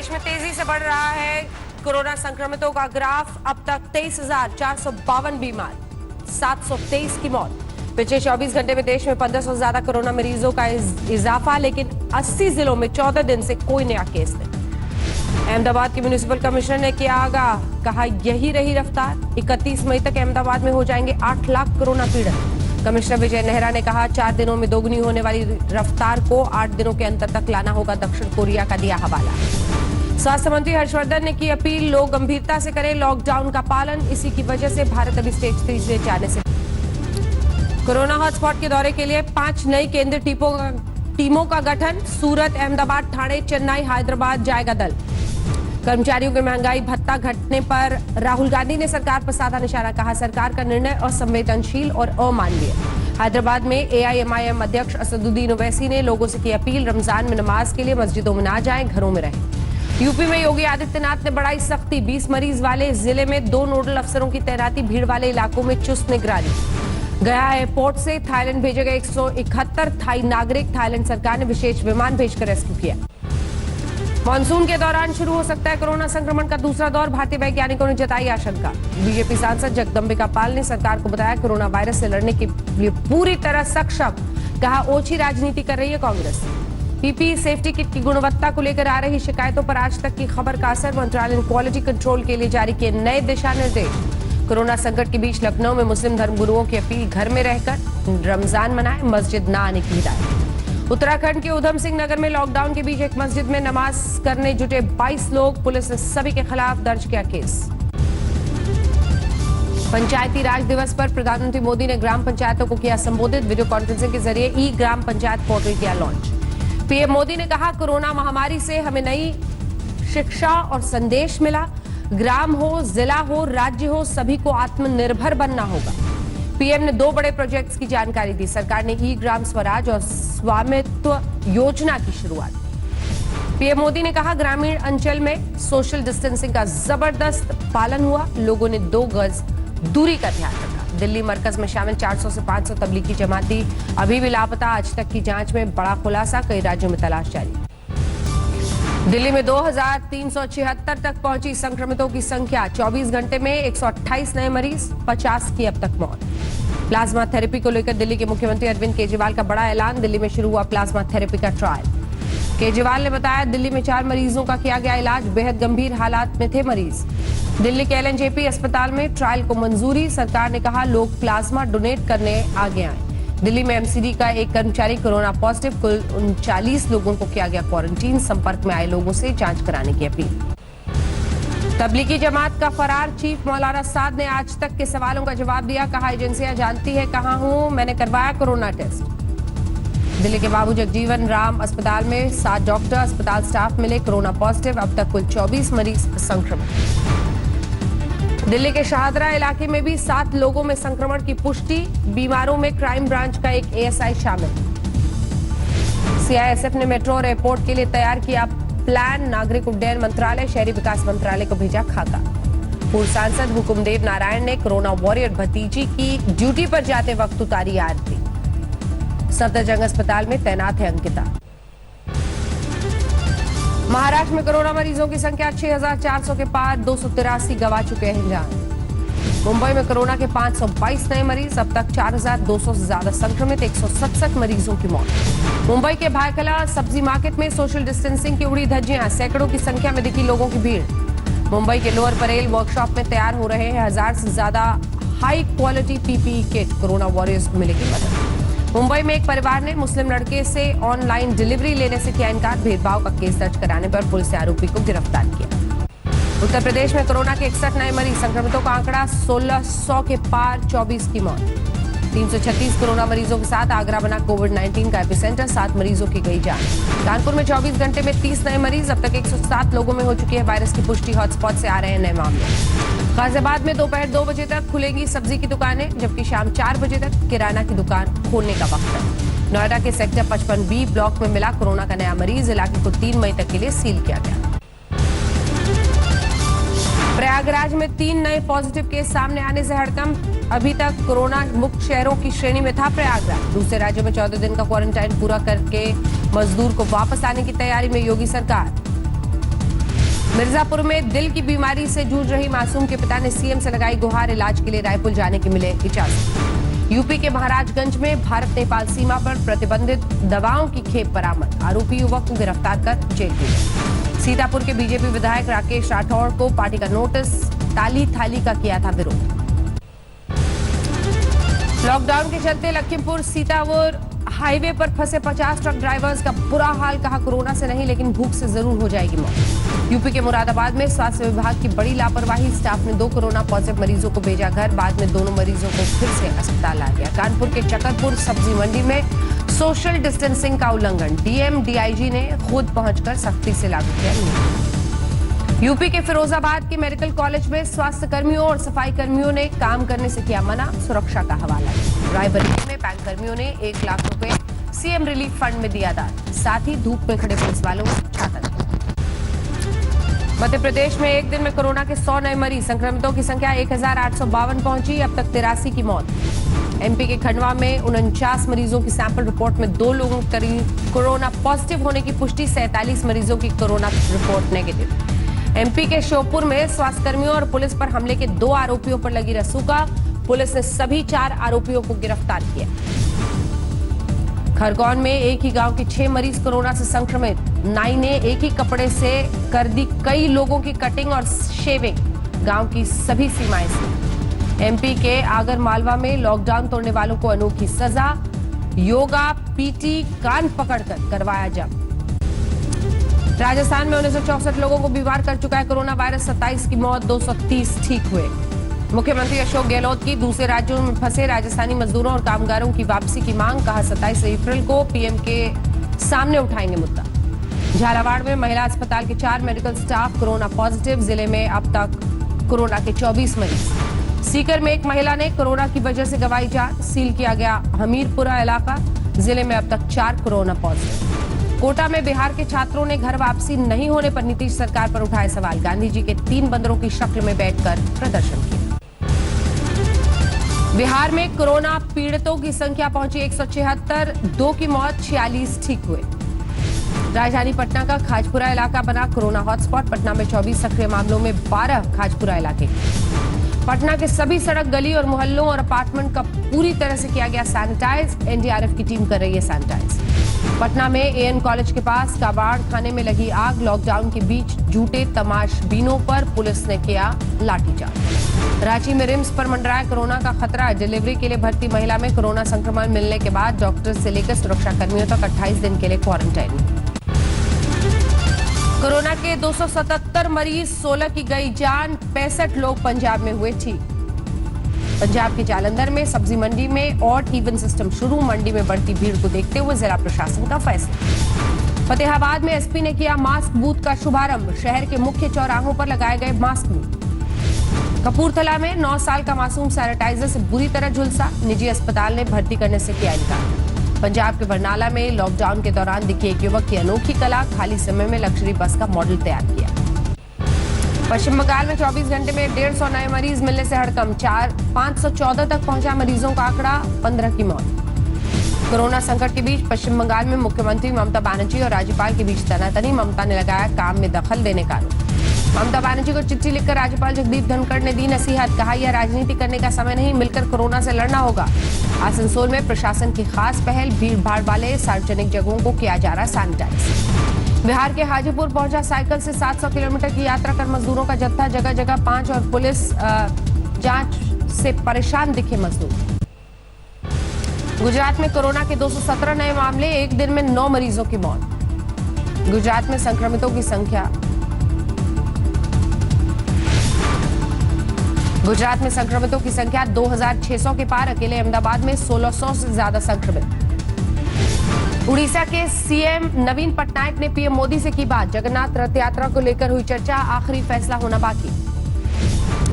देश में तेजी से बढ़ रहा है कोरोना संक्रमितों का ग्राफ। अब तक 23,452 बीमार, 723 की मौत। पिछले 24 घंटे में देश में 1500 से ज्यादा कोरोना मरीजों का इजाफा, लेकिन 80 जिलों में 14 दिन से कोई नया केस नहीं। अहमदाबाद के म्युनिसिपल कमिश्नर ने किया आगाह, कहा यही रही रफ्तार, 31 मई तक अहमदाबाद में हो जाएंगे 8 लाख कोरोना पीड़ित। कमिश्नर विजय नेहरा ने कहा 4 दिनों में दोगुनी होने वाली रफ्तार को 8 दिनों के अंतर तक लाना होगा। दक्षिण कोरिया का दिया हवाला। स्वास्थ्य मंत्री हर्षवर्धन ने की अपील, लोग गंभीरता से करें लॉकडाउन का पालन। इसी की वजह से भारत अभी स्टेज 3 से जाने से। कोरोना हॉटस्पॉट के दौरे के लिए 5 नई केंद्रीय टीमों का गठन। सूरत, अहमदाबाद, ठाणे, चेन्नई, हैदराबाद जाएगा दल। कर्मचारियों के महंगाई भत्ता घटने पर राहुल गांधी ने सरकार पर साधा निशाना, कहा सरकार का निर्णय असंवेदनशील और अमानवीय। हैदराबाद में एआईएमआईएम अध्यक्ष असदुद्दीन ओवैसी ने लोगों से की अपील, रमजान में नमाज के लिए मस्जिदों में ना जाएं, घरों में रहें। यूपी में योगी आदित्यनाथ ने बढ़ाई सख्ती, 20 मरीज वाले जिले में 2 नोडल अफसरों की तैनाती, भीड़ वाले इलाकों में चुस्त निगरानी। गया एयरपोर्ट से थाईलैंड भेजे गए 171 थाई नागरिक, थाईलैंड सरकार ने विशेष विमान भेजकर रेस्क्यू किया। मॉनसून के दौरान शुरू हो सकता है कोरोना संक्रमण का दूसरा दौर, भारतीय वैज्ञानिकों ने जताई आशंका। बीजेपी सांसद जगदम्बिका पाल ने सरकार को बताया कोरोना वायरस से लड़ने के लिए पूरी तरह सक्षम, कहा ओछी राजनीति कर रही है कांग्रेस। पीपीई सेफ्टी किट की गुणवत्ता को लेकर आ रही शिकायतों पर आज तक की खबर का असर, मंत्रालय ने क्वालिटी कंट्रोल के लिए जारी किए नए दिशा निर्देश। कोरोना संकट के बीच लखनऊ में मुस्लिम धर्मगुरुओं की अपील, घर में रहकर रमजान मनाएं, मस्जिद न आने की हिदायत। उत्तराखंड के उधम सिंह नगर में लॉकडाउन के बीच एक मस्जिद में नमाज करने जुटे 22 लोग, पुलिस ने सभी के खिलाफ दर्ज किया केस। पंचायती राज दिवस पर प्रधानमंत्री मोदी ने ग्राम पंचायतों को किया संबोधित, वीडियो कॉन्फ्रेंसिंग के जरिए ई ग्राम पंचायत पोर्टल किया लॉन्च। पीएम मोदी ने कहा कोरोना महामारी से हमें नई शिक्षा और संदेश मिला, ग्राम हो, जिला हो, राज्य हो, सभी को आत्मनिर्भर बनना होगा। पीएम ने 2 बड़े प्रोजेक्ट्स की जानकारी दी, सरकार ने ई ग्राम स्वराज और स्वामित्व योजना की शुरुआत। पीएम मोदी ने कहा ग्रामीण अंचल में सोशल डिस्टेंसिंग का जबरदस्त पालन हुआ, लोगों ने 2 गज दूरी का ध्यान रखा। दिल्ली मरकज में शामिल 400 से 500 तबलीगी जमाती अभी भी लापता, आज तक की जांच में बड़ा खुलासा, कई राज्यों में तलाश जारी। दिल्ली में 2376 तक पहुंची संक्रमितों की संख्या, 24 घंटे में 128 नए मरीज, 50 की अब तक मौत। प्लाज्मा थेरेपी को लेकर दिल्ली के मुख्यमंत्री अरविंद केजरीवाल का बड़ा ऐलान, दिल्ली में शुरू हुआ प्लाज्मा थेरेपी का ट्रायल। केजरीवाल ने बताया दिल्ली में 4 मरीजों का किया गया इलाज, बेहद गंभीर हालात में थे मरीज। दिल्ली के एलएनजेपी अस्पताल में ट्रायल को मंजूरी, सरकार ने कहा लोग प्लाज्मा डोनेट करने आगे आए। दिल्ली में एमसीडी का एक कर्मचारी कोरोना पॉजिटिव, कुल 39 लोगों को किया गया क्वारंटीन, संपर्क में आए लोगों से जांच कराने की अपील। तबलीगी जमात का फरार चीफ मौलाना साद ने आज तक के सवालों का जवाब दिया, कहा एजेंसियां जानती है कहां हूं, मैंने करवाया कोरोना टेस्ट। दिल्ली के बाबू जगजीवन राम अस्पताल में 7 डॉक्टर, अस्पताल स्टाफ मिले कोरोना पॉजिटिव, अब तक कुल 24 मरीज संक्रमित। दिल्ली के शाहदरा इलाके में भी 7 लोगों में संक्रमण की पुष्टि, बीमारों में क्राइम ब्रांच का एक एएसआई शामिल। सीआईएसएफ ने मेट्रो और एयरपोर्ट के लिए तैयार किया प्लान, नागरिक उड्डयन मंत्रालय, शहरी विकास मंत्रालय को भेजा खाका। पूर्व सांसद हुकुमदेव नारायण ने कोरोना वॉरियर भतीजी की ड्यूटी पर जाते वक्त उतारी आरती। सफदरजंग अस्पताल में तैनात है अंकिता। महाराष्ट्र में कोरोना मरीजों की संख्या 6400 के पार, 283 गंवा चुके हैं जान। मुंबई में कोरोना के 522 नए मरीज, अब तक 4200 से ज्यादा संक्रमित, 167 मरीजों की मौत। मुंबई के भायखला सब्जी मार्केट में सोशल डिस्टेंसिंग की उड़ी धज्जियां, सैकड़ों की संख्या में दिखी लोगों की भीड़। मुंबई के लोअर परेल वर्कशॉप में तैयार हो रहे हैं 1000 से ज्यादा high quality PPE kit, corona warriors को मिलेगी मदद। मुंबई में एक परिवार ने मुस्लिम लड़के से ऑनलाइन डिलीवरी लेने से किया इनकार, भेदभाव का केस दर्ज कराने पर पुलिस ने आरोपी को गिरफ्तार किया। उत्तर प्रदेश में कोरोना के 61 नए मरीज, संक्रमितों का आंकड़ा 1600 के पार, 24 की मौत। 336 कोरोना मरीजों के साथ आगरा बना कोविड-19 का एपिसेंटर, 7 मरीजों की गई जान। कानपुर में 24 घंटे में 30 नए मरीज, अब तक 107 लोगों में हो चुकी है वायरस की पुष्टि, हॉटस्पॉट से आ रहे हैं नए मामले। गाजियाबाद में दोपहर 2 बजे तक खुलेंगी सब्जी की दुकानें, जबकि शाम 4 बजे तक किराना की दुकान खोलने का वक्त है। नोएडा के सेक्टर 55B ब्लॉक में मिला कोरोना का नया मरीज, इलाके को 3 मई तक के लिए सील किया गया। प्रयागराज में 3 नए पॉजिटिव केस सामने आने से हड़कंप, अभी तक कोरोना मुक्त शहरों की श्रेणी में था प्रयागराज। दूसरे राज्यों में 14 दिन का क्वारंटाइन पूरा करके मजदूर को वापस आने की तैयारी में योगी सरकार। मिर्जापुर में दिल की बीमारी से जूझ रही मासूम के पिता ने सीएम से लगाई गुहार, इलाज के लिए रायपुर जाने की मिले इजाजत। यूपी के महाराजगंज में भारत नेपाल सीमा पर प्रतिबंधित दवाओं की खेप बरामद, आरोपी युवक को गिरफ्तार कर जेल भेजा। सीतापुर के बीजेपी विधायक राकेश राठौड़ को पार्टी का नोटिस, ताली थाली का किया था विरोध। लॉकडाउन के चलते लखीमपुर सीतापुर हाईवे पर फंसे 50 ट्रक ड्राइवर्स का बुरा हाल, कहा कोरोना से नहीं लेकिन भूख से जरूर हो जाएगी मौत। यूपी के मुरादाबाद में स्वास्थ्य विभाग की बड़ी लापरवाही, स्टाफ ने 2 कोरोना पॉजिटिव मरीजों को भेजा घर, बाद में दोनों मरीजों को फिर से अस्पताल लाया गया। कानपुर के चकरपुर सब्जी मंडी में सोशल डिस्टेंसिंग का उल्लंघन, डीएम डीआईजी ने खुद पहुंचकर सख्ती से लागू किया नियम। यूपी के फिरोजाबाद के मेडिकल कॉलेज में स्वास्थ्य कर्मियों और सफाई कर्मियों ने काम करने से किया मना, सुरक्षा का हवाला। रायबरेली में बैंक कर्मियों ने 1 लाख रुपए सीएम रिलीफ फंड में दिया दान, साथ ही धूप में खड़े पुलिस वालों को छाता दिया। मध्य प्रदेश में एक दिन में कोरोना के 100 नए मरीज, संक्रमितों की संख्या 1852 पहुंची, अब तक 83 की मौत। एमपी के खंडवा में 49 मरीजों की सैंपल रिपोर्ट में 2 लोगों की कोरोना पॉजिटिव होने की पुष्टि, 47 मरीजों की कोरोना रिपोर्ट नेगेटिव। एमपी के श्योपुर में स्वास्थ्यकर्मियों और पुलिस पर हमले के 2 आरोपियों पर लगी रसूका, पुलिस ने सभी 4 आरोपियों को गिरफ्तार किया। खरगोन में एक ही गांव के 6 मरीज कोरोना से संक्रमित, नाई ने एक ही कपड़े से कर दी कई लोगों की कटिंग और शेविंग, गांव की सभी सीमाएं सील। एमपी के आगर मालवा में लॉकडाउन तोड़ने वालों को अनोखी सजा, योगा पीटी कान पकड़कर करवाया जब्त। राजस्थान में 1964 लोगों को बीमार कर चुका है कोरोना वायरस, 27 की मौत, 230 ठीक हुए। मुख्यमंत्री अशोक गहलोत की दूसरे राज्यों में फंसे राजस्थानी मजदूरों और कामगारों की वापसी की मांग, कहा 27 अप्रैल को पीएम के सामने उठाएंगे मुद्दा। झालावाड़ में महिला अस्पताल के 4 मेडिकल स्टाफ कोरोना पॉजिटिव, जिले में अब तक कोरोना के 24 मरीज। सीकर में एक महिला ने कोरोना की वजह से गंवाई जान, सील किया गया हमीरपुरा इलाका, जिले में अब तक 4 कोरोना पॉजिटिव। कोटा में बिहार के छात्रों ने घर वापसी नहीं होने पर नीतीश सरकार पर उठाए सवाल, गांधी जी के 3 बंदरों की शक्ल में बैठकर प्रदर्शन किया। बिहार में कोरोना पीड़ितों की संख्या पहुंची 176, 2 की मौत, 46 ठीक हुए। राजधानी पटना का खाजपुरा इलाका बना कोरोना हॉटस्पॉट, पटना में 24 सक्रिय मामलों में 12 खाजपुरा इलाके। पटना के सभी सड़क, गली और मोहल्लों और अपार्टमेंट का पूरी तरह से किया गया सैनिटाइज, एनडीआरएफ की टीम कर रही है सैनिटाइज। पटना में एएन कॉलेज के पास काबाड़ खाने में लगी आग, लॉकडाउन के बीच जूटे तमाशबीनों पर पुलिस ने किया लाठीचार्ज। रांची में रिम्स पर मंडराया कोरोना का खतरा, डिलीवरी के लिए भर्ती महिला में कोरोना संक्रमण मिलने के बाद डॉक्टर से लेकर सुरक्षा कर्मियों तक 28 दिन के लिए क्वारंटाइन। कोरोना के 277 मरीज, 16 की गई जान, 65 लोग पंजाब में हुए ठीक। पंजाब के जालंधर में सब्जी मंडी में ऑड इवन सिस्टम शुरू, मंडी में बढ़ती भीड़ को देखते हुए जिला प्रशासन का फैसला। फतेहाबाद में एसपी ने किया मास्क बूथ का शुभारंभ, शहर के मुख्य चौराहों पर लगाए गए मास्क बूथ। कपूरथला में 9 साल का मासूम सैनिटाइजर से बुरी तरह झुलसा, निजी अस्पताल ने भर्ती करने से किया इनकार। पंजाब के बरनाला में लॉकडाउन के दौरान दिखी एक युवक की अनोखी कला, खाली समय में लग्जरी बस का मॉडल तैयार किया। पश्चिम बंगाल में 24 घंटे में 150 नए मरीज मिलने से हड़कंप, 514 तक पहुंचा मरीजों का आंकड़ा, 15 की मौत। कोरोना संकट के बीच पश्चिम बंगाल में मुख्यमंत्री ममता बनर्जी और राज्यपाल के बीच तनातनी, ममता ने लगाया काम में दखल देने का आरोप। ममता बनर्जी को चिट्ठी लिखकर राज्यपाल जगदीप धनखड़ ने दी नसीहत, कहा यह राजनीति करने का समय नहीं, मिलकर कोरोना से लड़ना होगा। आसनसोल में प्रशासन की खास पहल, भीड़ भाड़ वाले सार्वजनिक जगहों को किया जा रहा सैनिटाइज। बिहार के हाजीपुर पहुंचा साइकिल से 700 किलोमीटर की यात्रा कर मजदूरों का जत्था, जगह जगह 5 और पुलिस जांच से परेशान दिखे मजदूर। गुजरात में कोरोना के 217 नए मामले, एक दिन में 9 मरीजों की मौत। गुजरात में संक्रमितों की संख्या 2600 के पार, अकेले अहमदाबाद में 1600 से ज्यादा संक्रमित। उड़ीसा के सीएम नवीन पटनायक ने पीएम मोदी से की बात, जगन्नाथ रथ यात्रा को लेकर हुई चर्चा, आखिरी फैसला होना बाकी।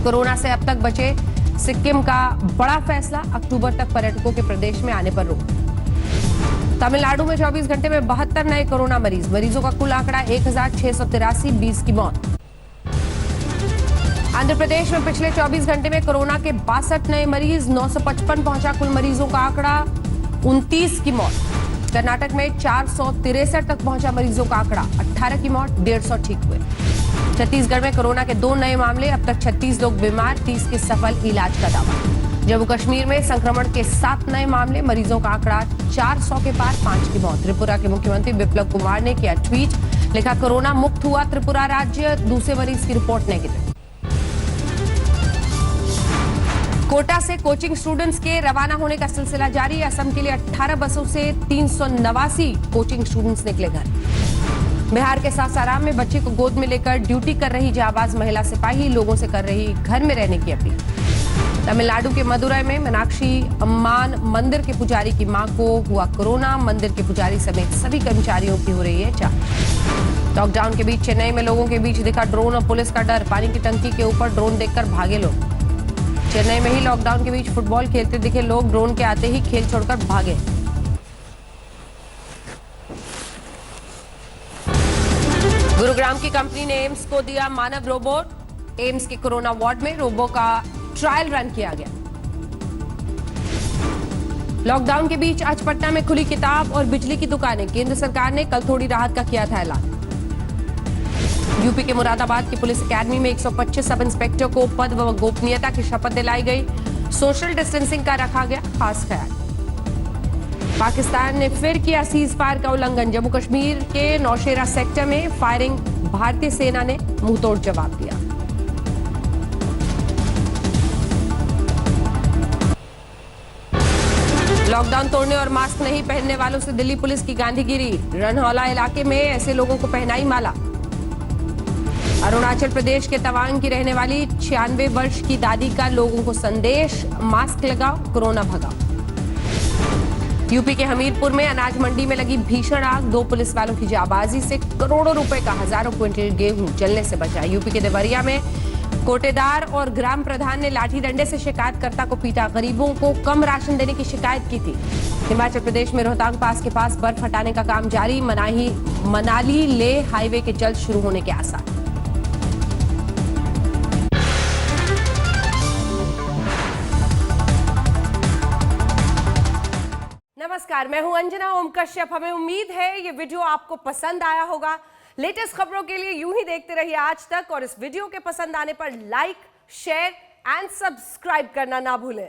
कोरोना से अब तक बचे सिक्किम का बड़ा फैसला, अक्टूबर तक पर्यटकों के प्रदेश में आने पर रोक। तमिलनाडु में 24 घंटे में 72 नए कोरोना मरीज, मरीजों का कुल आंकड़ा 1683, 20 की मौत। आंध्र प्रदेश में पिछले 24 घंटे में कोरोना के 62 नए मरीज, 955 पहुंचा कुल मरीजों का आंकड़ा, 29 की मौत। कर्नाटक में 463 तक पहुंचा मरीजों का आंकड़ा, 18 की मौत, 150 ठीक हुए। छत्तीसगढ़ में कोरोना के 2 नए मामले, अब तक 36 लोग बीमार, 30 के सफल इलाज का दावा। जम्मू कश्मीर में संक्रमण के 7 नए मामले, मरीजों का आंकड़ा 400 के पार, 5 की मौत। त्रिपुरा के मुख्यमंत्री बिप्लब कुमार ने किया ट्वीट, लिखा कोरोना मुक्त हुआ त्रिपुरा राज्य, दूसरे मरीज की रिपोर्ट नेगेटिव। कोटा से कोचिंग स्टूडेंट्स के रवाना होने का सिलसिला जारी। असम के लिए 18 बसों से 389 कोचिंग स्टूडेंट्स निकले घर। बिहार के सासाराम में बच्चे को गोद में लेकर ड्यूटी कर रही जाबाज महिला सिपाही लोगों से कर रही घर में रहने की अपील। तमिलनाडु के मदुरई में मीनाक्षी अम्मान मंदिर के पुजारी की मां को हुआ कोरोना, मंदिर के पुजारी समेत सभी कर्मचारियों की हो रही है जांच। लॉकडाउन के बीच चेन्नई में लोगों के बीच दिखा ड्रोन और पुलिस का डर, पानी की टंकी के ऊपर ड्रोन देखकर भागे लोग। चेन्नई में ही लॉकडाउन के बीच फुटबॉल खेलते दिखे लोग, ड्रोन के आते ही खेल छोड़कर भागे। गुरुग्राम की कंपनी ने एम्स को दिया मानव रोबोट। एम्स के कोरोना वार्ड में रोबो का ट्रायल रन किया गया। लॉकडाउन के बीच आज पटना में खुली किताब और बिजली की दुकानें। केंद्र सरकार ने कल थोड़ी राहत का किया था ऐलान। यूपी के मुरादाबाद की पुलिस अकेडमी में 125 सब इंस्पेक्टर को पद व गोपनीयता की शपथ दिलाई गई। सोशल डिस्टेंसिंग का रखा गया खास ख्याल। पाकिस्तान ने फिर किया सीज फायर का उल्लंघन। जम्मू कश्मीर के नौशेरा सेक्टर में फायरिंग, भारतीय सेना ने मुंहतोड़ जवाब दिया। लॉकडाउन तोड़ने और मास्क नहीं पहनने वालों से दिल्ली पुलिस की गांधीगिरी। रनहौला इलाके में ऐसे लोगों को पहनाई माला। अरुणाचल प्रदेश के तवांग की रहने वाली 96 वर्ष की दादी का लोगों को संदेश, मास्क लगाओ, कोरोना भगाओ। यूपी के हमीरपुर में अनाज मंडी में लगी भीषण आग, 2 पुलिस वालों की जाबाजी से करोड़ों रुपए का हजारों क्विंटल गेहूं जलने से बचा। यूपी के देवरिया में कोटेदार और ग्राम प्रधान ने लाठी डंडे से शिकायतकर्ता को पीटा, गरीबों को कम राशन देने की शिकायत की थी। हिमाचल प्रदेश में रोहतांग पास के पास बर्फ हटाने का काम जारी, मनाली ले हाईवे के जल्द शुरू होने के आसार। नमस्कार, मैं हूं अंजना ओम कश्यप। हमें उम्मीद है ये वीडियो आपको पसंद आया होगा। लेटेस्ट खबरों के लिए यूं ही देखते रहिए आज तक, और इस वीडियो के पसंद आने पर लाइक, शेयर एंड सब्सक्राइब करना ना भूलें।